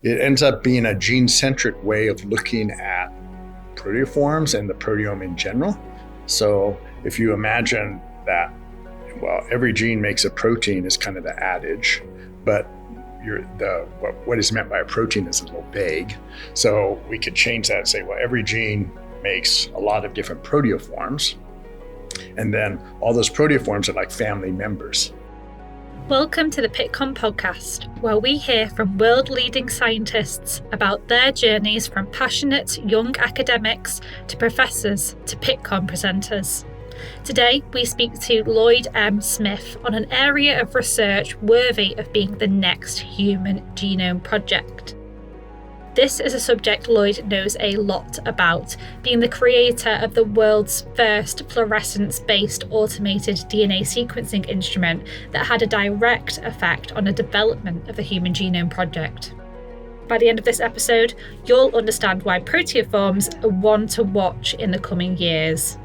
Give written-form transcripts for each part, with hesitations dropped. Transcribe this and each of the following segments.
It ends up being a gene-centric way of looking at proteoforms and the proteome in general. So if you imagine that, well, every gene makes a protein is kind of the adage, but what is meant by a protein is a little vague. So we could change that and say, well, every gene makes a lot of different proteoforms, and then all those proteoforms are like family members. Welcome to the Pittcon podcast, where we hear from world-leading scientists about their journeys from passionate young academics to professors to Pittcon presenters. Today, we speak to Lloyd M. Smith on an area of research worthy of being the next human genome project. This is a subject Lloyd knows a lot about, being the creator of the world's first fluorescence-based automated DNA sequencing instrument that had a direct effect on the development of the Human Genome Project. By the end of this episode, you'll understand why Proteoforms are one to watch in the coming years.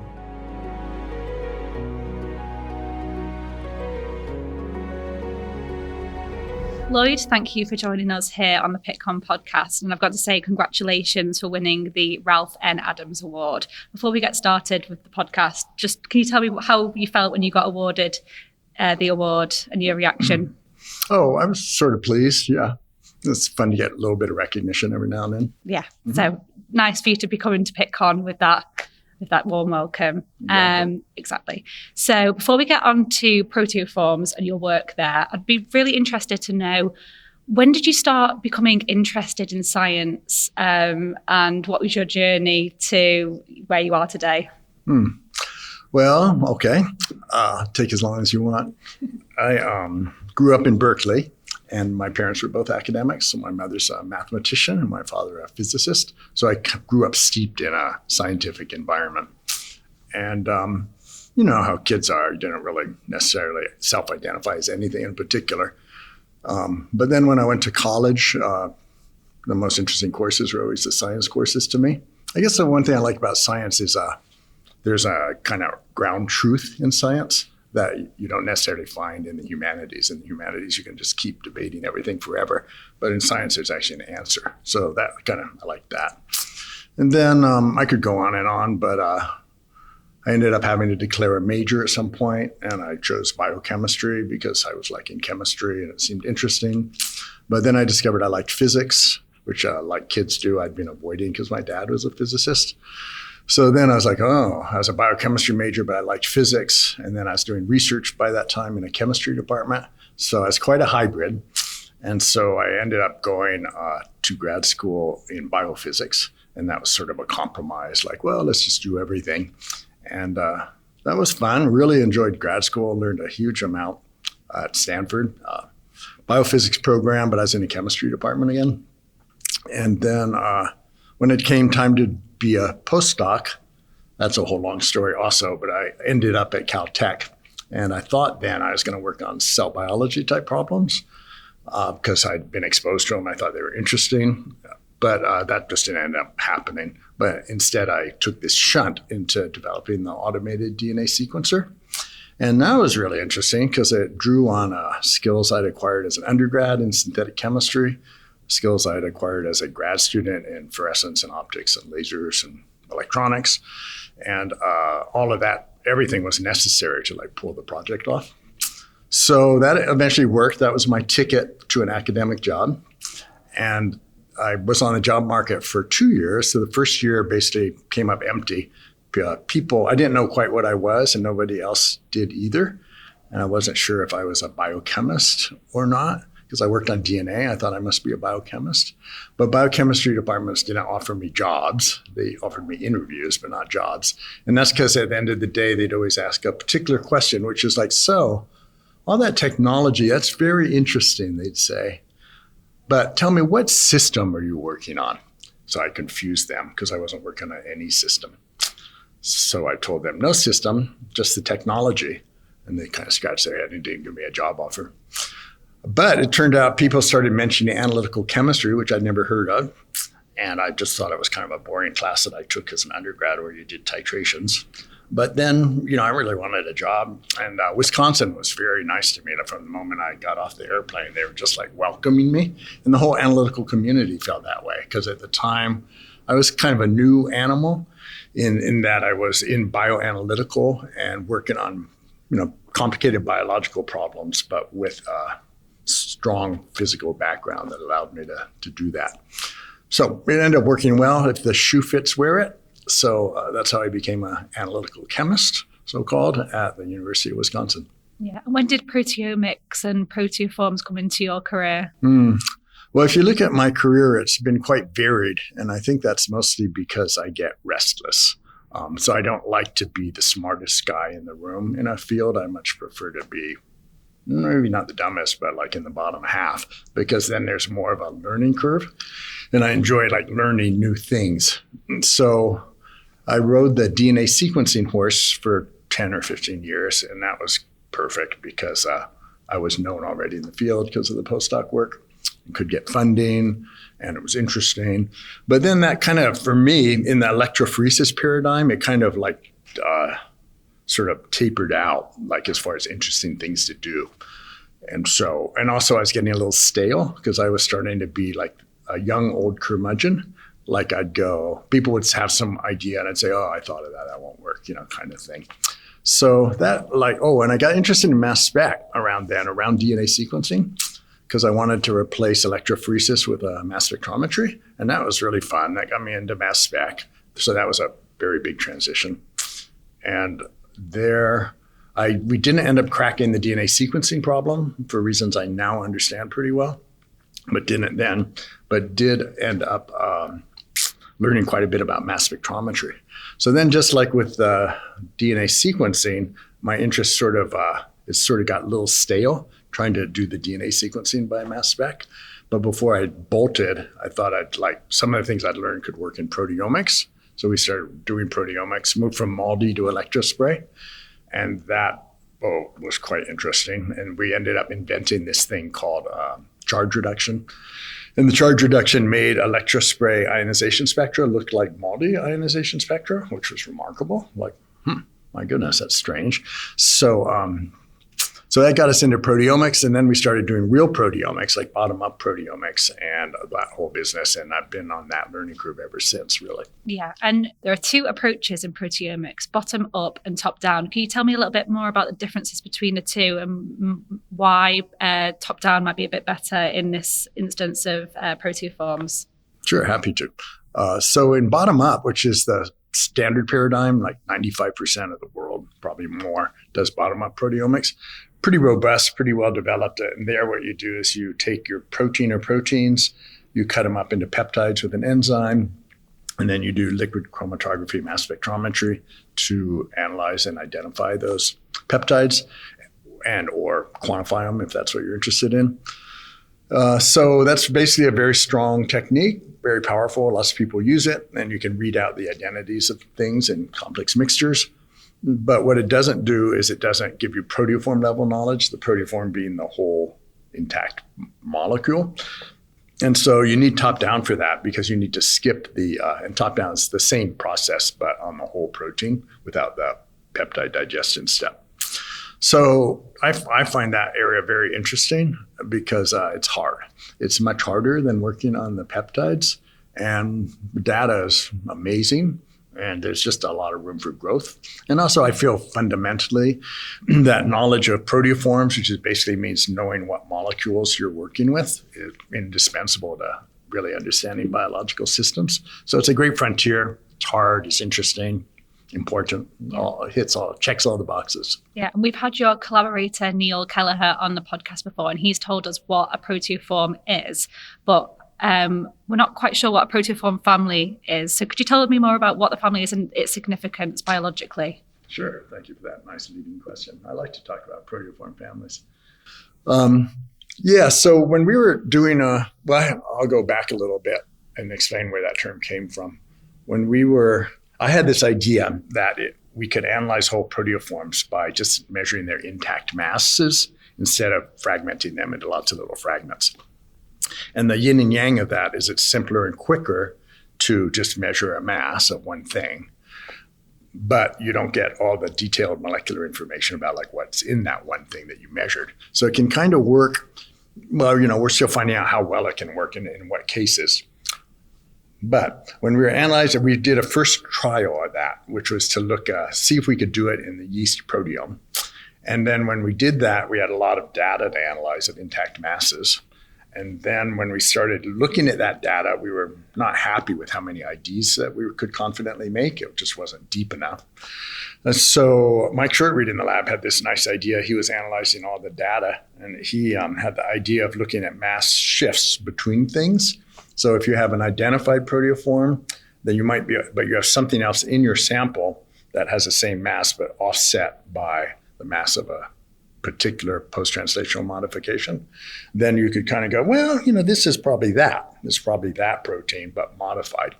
Lloyd, thank you for joining us here on the Pittcon podcast. And I've got to say congratulations for winning the Ralph N. Adams Award. Before we get started with the podcast, just can you tell me how you felt when you got awarded the award and your reaction? Oh, I was sort of pleased, yeah. It's fun to get a little bit of recognition every now and then. Yeah, So nice for you to be coming to Pittcon with that warm welcome. Exactly. So before we get on to Proteoforms and your work there, I'd be really interested to know, when did you start becoming interested in science, and what was your journey to where you are today? Well, okay. Take as long as you want. I grew up in Berkeley, and my parents were both academics. So my mother's a mathematician and my father a physicist. So I grew up steeped in a scientific environment. And you know how kids are, you don't really necessarily self-identify as anything in particular. But then when I went to college, the most interesting courses were always the science courses to me. I guess the one thing I like about science is there's a kind of ground truth in science that you don't necessarily find in the humanities. In the humanities, you can just keep debating everything forever. But in science, there's actually an answer. So that I like that. And then I could go on, but I ended up having to declare a major at some point, and I chose biochemistry because I was liking chemistry and it seemed interesting. But then I discovered I liked physics, which like kids do, I'd been avoiding because my dad was a physicist. So then I was like, I was a biochemistry major, but I liked physics. And then I was doing research by that time in a chemistry department. So I was quite a hybrid. And so I ended up going to grad school in biophysics. And that was sort of a compromise, like, well, let's just do everything. And that was fun. Really enjoyed grad school, learned a huge amount at Stanford. Biophysics program, but I was in the chemistry department again. And then when it came time to be a postdoc, that's a whole long story also, but I ended up at Caltech. And I thought then I was going to work on cell biology type problems because I'd been exposed to them. I thought they were interesting, but that just didn't end up happening. But instead, I took this shunt into developing the automated DNA sequencer. And that was really interesting because it drew on skills I'd acquired as an undergrad in synthetic chemistry, skills I'd acquired as a grad student in fluorescence and optics and lasers and electronics. And all of that, everything was necessary to pull the project off. So that eventually worked. That was my ticket to an academic job. And I was on the job market for 2 years. So the first year basically came up empty. I didn't know quite what I was, and nobody else did either. And I wasn't sure if I was a biochemist or not, because I worked on DNA. I thought I must be a biochemist. But biochemistry departments didn't offer me jobs. They offered me interviews, but not jobs. And that's because at the end of the day, they'd always ask a particular question, which is like, so all that technology, that's very interesting, they'd say. But tell me, what system are you working on? So I confused them because I wasn't working on any system. So I told them, no system, just the technology. And they kind of scratched their head and didn't give me a job offer. But it turned out people started mentioning analytical chemistry, which I'd never heard of. And I just thought it was kind of a boring class that I took as an undergrad where you did titrations. But then, I really wanted a job. And Wisconsin was very nice to me. From the moment I got off the airplane, they were just like welcoming me. And the whole analytical community felt that way. Because at the time, I was kind of a new animal in that I was in bioanalytical and working on, complicated biological problems, but with a strong physical background that allowed me to do that. So it ended up working well. If the shoe fits, wear it. So that's how I became an analytical chemist, so-called, at the University of Wisconsin. Yeah. And when did proteomics and proteoforms come into your career? Well, if you look at my career, it's been quite varied. And I think that's mostly because I get restless. So I don't like to be the smartest guy in the room in a field. I much prefer to be maybe not the dumbest, but like in the bottom half, because then there's more of a learning curve. And I enjoy learning new things. And so I rode the DNA sequencing horse for 10 or 15 years. And that was perfect because I was known already in the field because of the postdoc work. Could get funding, and it was interesting. But then that kind of, for me, in the electrophoresis paradigm, it kind of sort of tapered out, as far as interesting things to do. And also I was getting a little stale because I was starting to be like a young old curmudgeon. I'd go, people would have some idea and I'd say, oh, I thought of that won't work, kind of thing. So that and I got interested in mass spec around DNA sequencing, because I wanted to replace electrophoresis with mass spectrometry. And that was really fun. That got me into mass spec. So that was a very big transition. And we didn't end up cracking the DNA sequencing problem for reasons I now understand pretty well, but didn't then, but did end up learning quite a bit about mass spectrometry. So then just like with the DNA sequencing, my interest sort of got a little stale, trying to do the DNA sequencing by mass spec. But before I bolted, I thought some of the things I'd learned could work in proteomics. So we started doing proteomics, moved from MALDI to electrospray. And that was quite interesting. And we ended up inventing this thing called charge reduction. And the charge reduction made electrospray ionization spectra look like MALDI ionization spectra, which was remarkable. My goodness, that's strange. So that got us into proteomics, and then we started doing real proteomics, like bottom-up proteomics and that whole business. And I've been on that learning curve ever since, really. Yeah, and there are two approaches in proteomics, bottom-up and top-down. Can you tell me a little bit more about the differences between the two and why top-down might be a bit better in this instance of proteoforms? Sure, happy to. So in bottom-up, which is the standard paradigm, 95% of the world, probably more, does bottom-up proteomics. Pretty robust, pretty well developed. And there what you do is you take your protein or proteins, you cut them up into peptides with an enzyme, and then you do liquid chromatography mass spectrometry to analyze and identify those peptides and or quantify them if that's what you're interested in. So that's basically a very strong technique, very powerful. Lots of people use it, and you can read out the identities of things in complex mixtures. But what it doesn't do is it doesn't give you proteoform level knowledge, the proteoform being the whole intact molecule. And so you need top-down for that, because you need to skip and top-down is the same process, but on the whole protein without the peptide digestion step. So I find that area very interesting because it's hard. It's much harder than working on the peptides, and the data is amazing. And there's just a lot of room for growth. And also I feel fundamentally that knowledge of proteoforms, which basically means knowing what molecules you're working with, is indispensable to really understanding biological systems. So it's a great frontier. It's hard, it's interesting, important, checks all the boxes. Yeah, and we've had your collaborator, Neil Kelleher, on the podcast before, and he's told us what a proteoform is, but we're not quite sure what a proteoform family is. So could you tell me more about what the family is and its significance biologically? Sure. Thank you for that nice leading question. I like to talk about proteoform families. So when we were doing I'll go back a little bit and explain where that term came from. I had this idea that we could analyze whole proteoforms by just measuring their intact masses instead of fragmenting them into lots of little fragments. And the yin and yang of that is it's simpler and quicker to just measure a mass of one thing. but you don't get all the detailed molecular information about like what's in that one thing that you measured. So it can kind of work. Well, we're still finding out how well it can work and in what cases. But when we were analyzing, we did a first trial of that, which was to see if we could do it in the yeast proteome. And then when we did that, we had a lot of data to analyze of intact masses. And then when we started looking at that data, we were not happy with how many IDs that we could confidently make. It just wasn't deep enough. And so Mike Shortreed in the lab had this nice idea. He was analyzing all the data, and he had the idea of looking at mass shifts between things. So if you have an identified proteoform, then but you have something else in your sample that has the same mass but offset by the mass of a particular post-translational modification, then you could kind of go, well, this is probably that. This is probably that protein, but modified.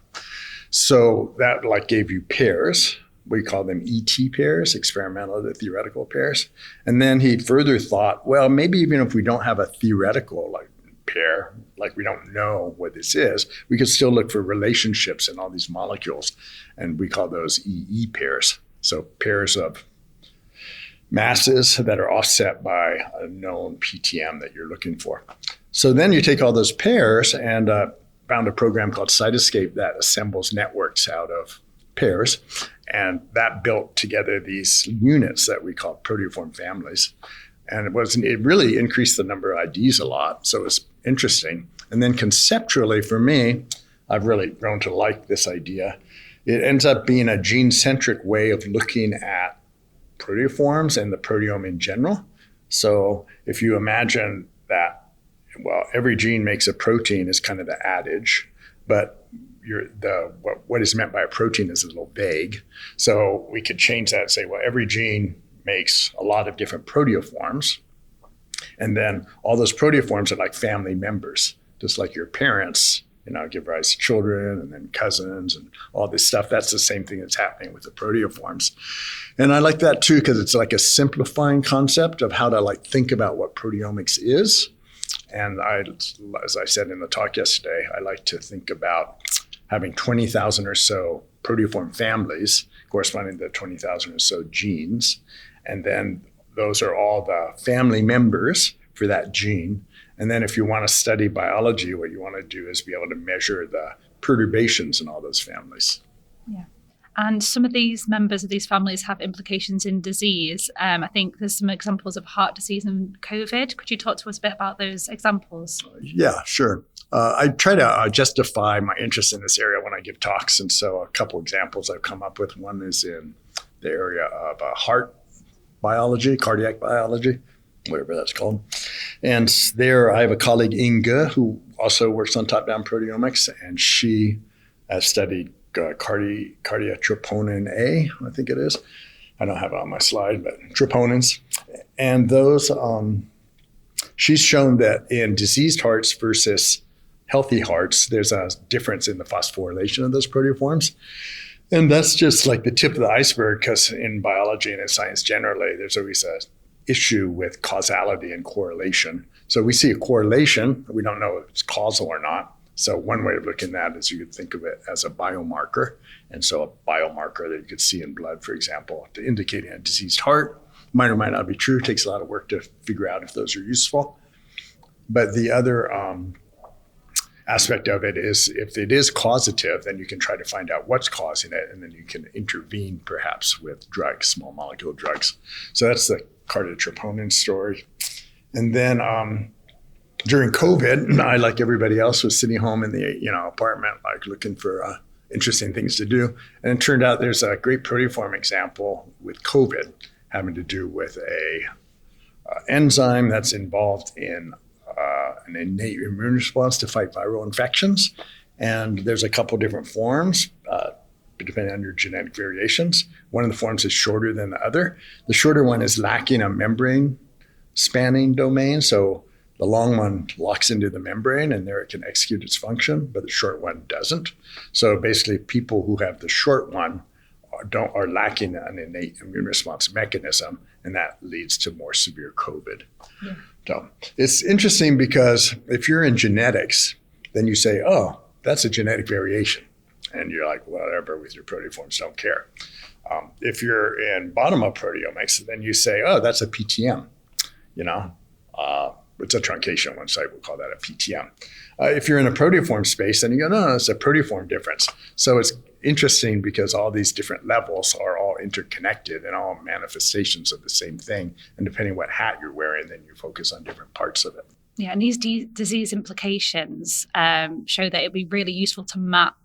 So that gave you pairs. We call them ET pairs, experimental to theoretical pairs. And then he further thought, well, maybe even if we don't have a theoretical pair, we don't know what this is, we could still look for relationships in all these molecules. And we call those EE pairs. So pairs of masses that are offset by a known PTM that you're looking for. So then you take all those pairs and found a program called Cytoscape that assembles networks out of pairs. And that built together these units that we call proteoform families. And it really increased the number of IDs a lot. So it was interesting. And then conceptually for me, I've really grown to like this idea. It ends up being a gene-centric way of looking at proteoforms and the proteome in general. So if you imagine that, every gene makes a protein is kind of the adage, but what is meant by a protein is a little vague. So we could change that and say, every gene makes a lot of different proteoforms. And then all those proteoforms are like family members, just like your parents, give rise to children and then cousins and all this stuff. That's the same thing that's happening with the proteoforms. And I like that too, because it's like a simplifying concept of how to think about what proteomics is. And as I said in the talk yesterday, I like to think about having 20,000 or so proteoform families corresponding to 20,000 or so genes. And then those are all the family members for that gene. And then if you want to study biology, what you want to do is be able to measure the perturbations in all those families. Yeah. And some of these members of these families have implications in disease. I think there's some examples of heart disease and COVID. Could you talk to us a bit about those examples? Yeah, sure. I try to justify my interest in this area when I give talks. And so a couple examples I've come up with. One is in the area of heart biology, cardiac biology, whatever that's called. And there I have a colleague, Inge, who also works on top-down proteomics, and she has studied cardiatroponin A, I think it is. I don't have it on my slide, but troponins. And those, she's shown that in diseased hearts versus healthy hearts, there's a difference in the phosphorylation of those proteoforms. And that's just like the tip of the iceberg, because in biology and in science generally, there's always a issue with causality and correlation. So we see a correlation. We don't know if it's causal or not. So one way of looking at that is you could think of it as a biomarker. And so a biomarker that you could see in blood, for example, to indicate a diseased heart might or might not be true. It takes a lot of work to figure out if those are useful. But the other aspect of it is if it is causative, then you can try to find out what's causing it, and then you can intervene perhaps with drugs, small molecule drugs. So that's the cardiatroponin story. And then during COVID, I, like everybody else, was sitting home in the apartment, looking for interesting things to do. And it turned out there's a great proteoform example with COVID having to do with a enzyme that's involved in an innate immune response to fight viral infections. And there's a couple different forms, depending on your genetic variations. One of the forms is shorter than the other. The shorter one is lacking a membrane spanning domain. So the long one locks into the membrane and there it can execute its function, but the short one doesn't. So basically people who have the short one are lacking an innate immune response mechanism, and that leads to more severe COVID. Yeah. So it's interesting because if you're in genetics, then you say, oh, that's a genetic variation. and you're like, whatever with your proteoforms, don't care. If you're in bottom-up proteomics, then you say, oh, that's a PTM, it's a truncation on one site, we'll call that a PTM. If you're in a proteoform space, then you go, no, it's a proteoform difference. So it's interesting because all these different levels are all interconnected and all manifestations of the same thing. And depending what hat you're wearing, then you focus on different parts of it. Yeah, and these disease implications show that it'd be really useful to map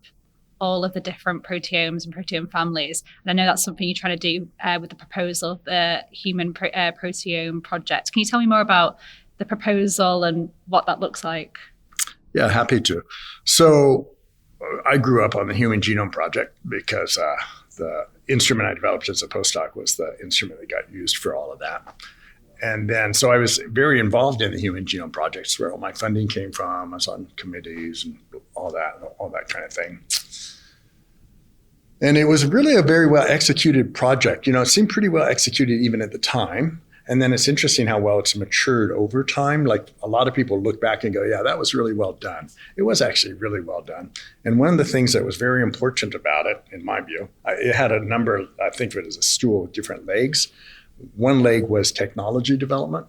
all of the different proteomes and proteome families. And I know that's something you're trying to do with the proposal of the Human Proteome Project. Can you tell me more about the proposal and what that looks like? Yeah, happy to. So I grew up on the Human Genome Project because the instrument I developed as a postdoc was the instrument that got used for all of that. And then, so I was very involved in the Human Genome Project. It's where all my funding came from. I was on committees and all that kind of thing. And it was really a very well executed project. It seemed pretty well executed even at the time. And then it's interesting how well it's matured over time. Like a lot of people look back and go, yeah, that was really well done. It was actually really well done. And one of the things that was very important about it, in my view, it had a number, I think of it as a stool with different legs. One leg was technology development.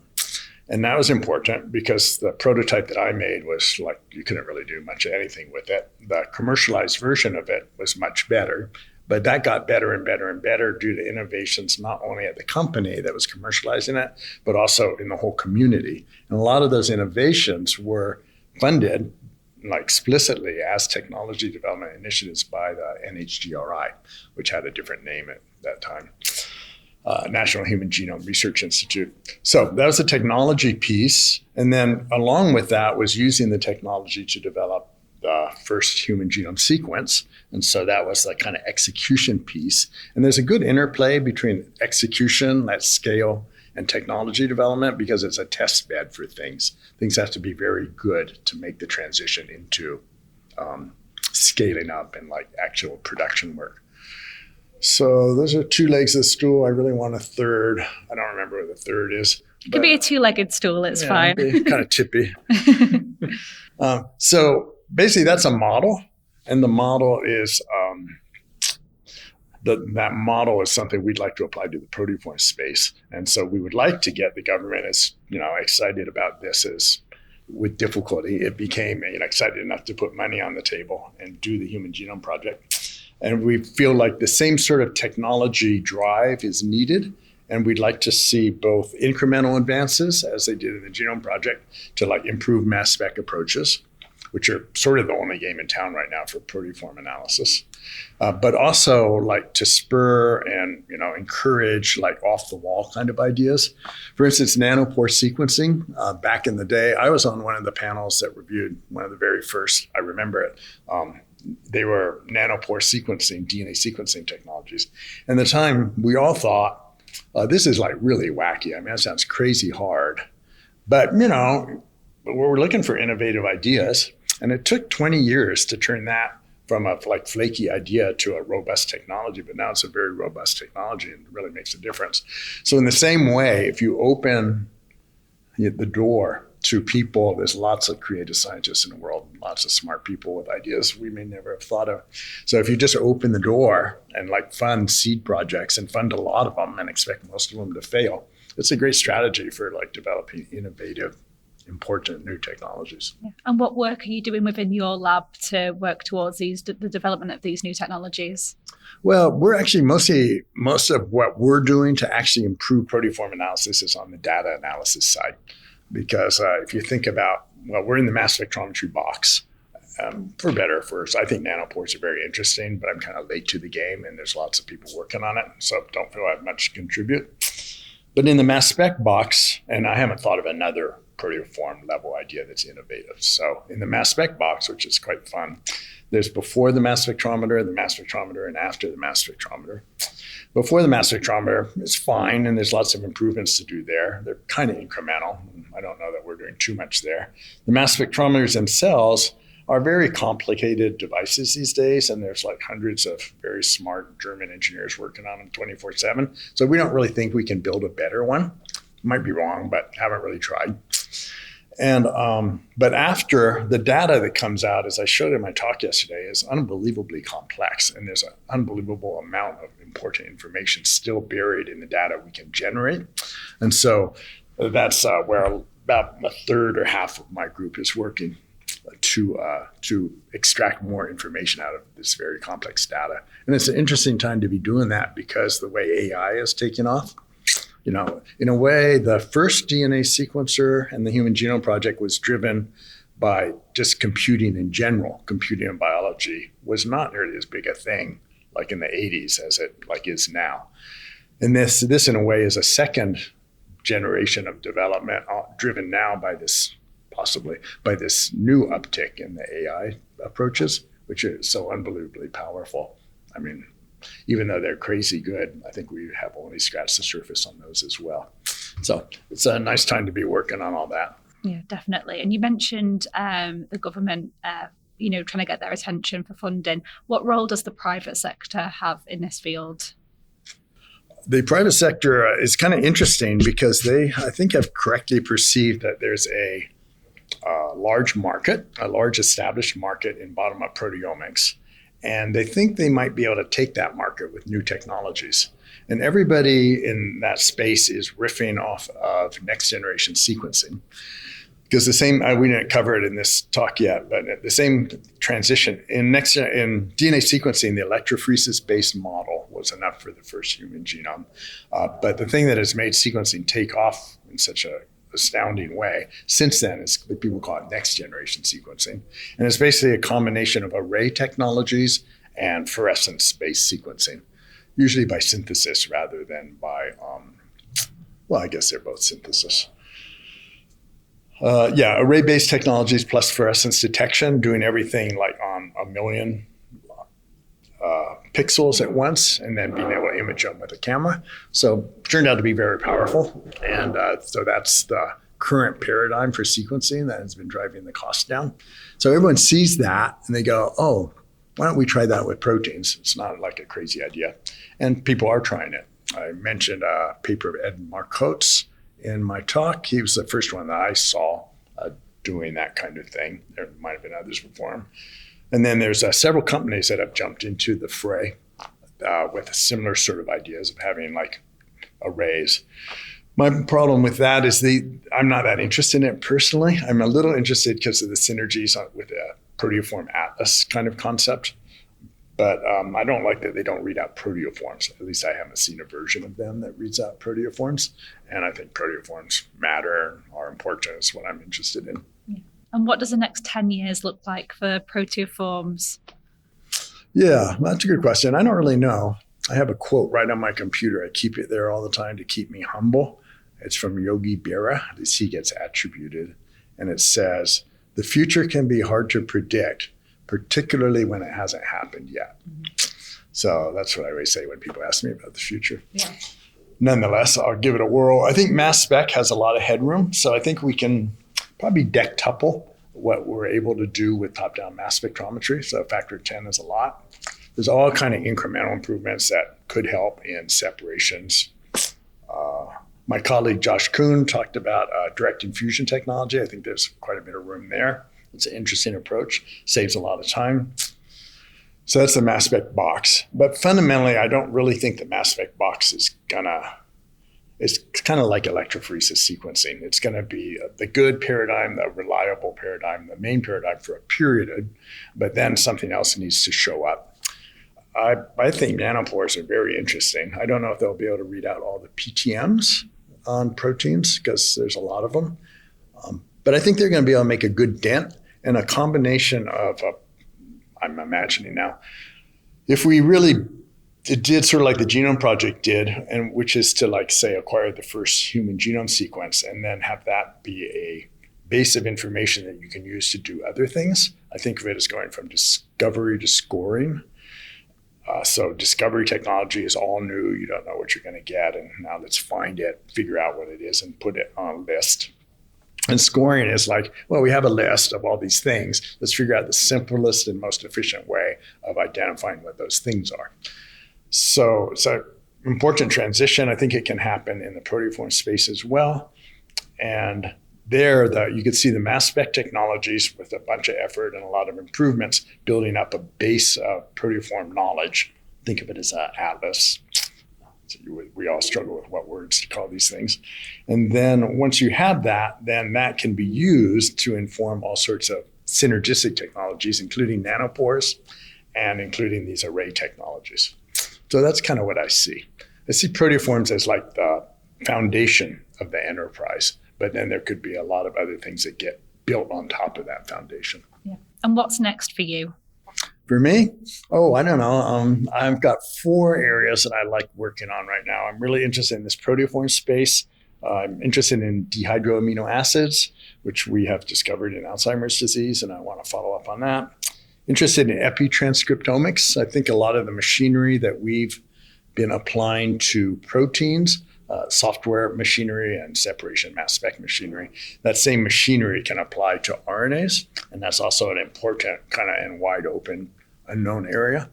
And that was important because the prototype that I made was like, you couldn't really do much of anything with it. The commercialized version of it was much better. But that got better and better and better due to innovations, not only at the company that was commercializing it, but also in the whole community. And a lot of those innovations were funded explicitly as technology development initiatives by the NHGRI, which had a different name at that time, National Human Genome Research Institute. So that was a technology piece. And then along with that was using the technology to develop the first human genome sequence. And so that was the kind of execution piece. And there's a good interplay between execution at scale and technology development because it's a test bed for things. Things have to be very good to make the transition into scaling up and actual production work. So those are two legs of the stool. I really want a third. I don't remember what the third is. It could be a two-legged stool, it's fine. Kind of tippy. So basically, that's a model, and the model is that model is something we'd like to apply to the proteoform space, and so we would like to get the government as excited about this as with difficulty. It became excited enough to put money on the table and do the Human Genome Project, and we feel like the same sort of technology drive is needed. And we'd like to see both incremental advances, as they did in the Genome Project, to improve mass spec approaches, which are sort of the only game in town right now for proteoform analysis, but also to spur and encourage off the wall kind of ideas. For instance, nanopore sequencing. Back in the day, I was on one of the panels that reviewed one of the very first. I remember it. They were nanopore sequencing, DNA sequencing technologies. And at the time, we all thought, this is really wacky. I mean, that sounds crazy hard. But, we're looking for innovative ideas. And it took 20 years to turn that from a flaky idea to a robust technology. But now it's a very robust technology and really makes a difference. So in the same way, if you open the door to people, there's lots of creative scientists in the world, lots of smart people with ideas we may never have thought of. So if you just open the door and fund seed projects and fund a lot of them and expect most of them to fail, it's a great strategy for developing innovative, important new technologies. Yeah. And what work are you doing within your lab to work towards the development of these new technologies? Well, we're actually most of what we're doing to actually improve proteoform analysis is on the data analysis side. Because if you think about, we're in the mass spectrometry box, for better or for worse. I think nanopores are very interesting, but I'm kind of late to the game and there's lots of people working on it. So don't feel I have much to contribute. But in the mass spec box, and I haven't thought of another proteoform level idea that's innovative. So in the mass spec box, which is quite fun, there's before the mass spectrometer, and after the mass spectrometer. Before the mass spectrometer, it's fine, and there's lots of improvements to do there. They're kind of incremental. I don't know that we're doing too much there. The mass spectrometers themselves are very complicated devices these days, and there's hundreds of very smart German engineers working on them 24/7. So we don't really think we can build a better one. Might be wrong, but haven't really tried. And but after the data that comes out, as I showed in my talk yesterday, is unbelievably complex, and there's an unbelievable amount of important information still buried in the data we can generate. And so that's where about a third or half of my group is working to extract more information out of this very complex data. And it's an interesting time to be doing that because the way AI is taking off. You know, in a way, the first DNA sequencer and the Human Genome Project was driven by just computing in general. Computing in biology was not nearly as big a thing like in the 80s as it like is now. And this in a way is a second generation of development driven now by this, possibly by this new uptick in the AI approaches, which is so unbelievably powerful. I mean, even though they're crazy good, I think we have only scratched the surface on those as well. So it's a nice time to be working on all that. Yeah, definitely. And you mentioned the government, trying to get their attention for funding. What role does the private sector have in this field? The private sector is kind of interesting because they, I think, have correctly perceived that there's a large market, a large established market in bottom-up proteomics. And they think they might be able to take that market with new technologies. And everybody in that space is riffing off of next generation sequencing. Because the same, we didn't cover it in this talk yet, but the same transition in DNA sequencing, the electrophoresis-based model was enough for the first human genome. But the thing that has made sequencing take off in such a astounding way since then is what people call it next generation sequencing. And it's basically a combination of array technologies and fluorescence-based sequencing, usually by synthesis rather than by, I guess they're both synthesis. Array-based technologies plus fluorescence detection, doing everything like on 1 million pixels at once, and then being able to image them with a camera. So it turned out to be very powerful. And so that's the current paradigm for sequencing that has been driving the cost down. So everyone sees that and they go, oh, why don't we try that with proteins? It's not like a crazy idea. And people are trying it. I mentioned a paper of Ed Marcottes in my talk. He was the first one that I saw doing that kind of thing. There might have been others before him. And then there's several companies that have jumped into the fray with similar sort of ideas of having like arrays. My problem with that is I'm not that interested in it personally. I'm a little interested because of the synergies with a Proteoform Atlas kind of concept. But I don't like that they don't read out proteoforms. At least I haven't seen a version of them that reads out proteoforms. And I think proteoforms matter, are important, is what I'm interested in. Yeah. And what does the next 10 years look like for proteoforms? Yeah, that's a good question. I don't really know. I have a quote right on my computer. I keep it there all the time to keep me humble. It's from Yogi Berra. This he gets attributed. And it says, "The future can be hard to predict, particularly when it hasn't happened yet." Mm-hmm. So that's what I always say when people ask me about the future. Yeah. Nonetheless, I'll give it a whirl. I think mass spec has a lot of headroom. So I think we can probably dectuple what we're able to do with top-down mass spectrometry. So a factor of 10 is a lot. There's all kind of incremental improvements that could help in separations. My colleague Josh Kuhn talked about direct infusion technology. I think there's quite a bit of room there. It's an interesting approach, saves a lot of time. So that's the mass spec box. But fundamentally, I don't really think the mass spec box is it's kind of like electrophoresis sequencing. It's gonna be the good paradigm, the reliable paradigm, the main paradigm for a period, but then something else needs to show up. I think nanopores are very interesting. I don't know if they'll be able to read out all the PTMs on proteins because there's a lot of them. But I think they're going to be able to make a good dent, and a combination of, I'm imagining now, if we really did sort of like the Genome Project did, and which is to like say acquire the first human genome sequence and then have that be a base of information that you can use to do other things. I think of it as going from discovery to scoring. So discovery technology is all new. You don't know what you're going to get. And now let's find it, figure out what it is, and put it on a list. And scoring is like, well, we have a list of all these things. Let's figure out the simplest and most efficient way of identifying what those things are. So it's an important transition. I think it can happen in the proteoform space as well. And you could see the mass spec technologies with a bunch of effort and a lot of improvements building up a base of proteoform knowledge. Think of it as an atlas. So we all struggle with what words to call these things. And then once you have that, then that can be used to inform all sorts of synergistic technologies, including nanopores and including these array technologies. So that's kind of what I see. I see proteoforms as like the foundation of the enterprise, but then there could be a lot of other things that get built on top of that foundation. Yeah. And what's next for you? For me? I don't know. I've got 4 areas that I like working on right now. I'm really interested in this proteoform space. I'm interested in dehydroamino acids, which we have discovered in Alzheimer's disease, and I want to follow up on that. Interested in epitranscriptomics. I think a lot of the machinery that we've been applying to proteins, software machinery and separation mass spec machinery, that same machinery can apply to RNAs, and that's also an important kind of and wide open unknown area.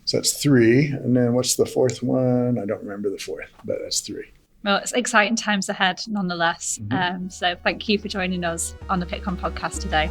So that's 3. And then what's the 4th one? I don't remember the 4th, but that's 3. Well, it's exciting times ahead nonetheless. So thank you for joining us on the Pittcon podcast today.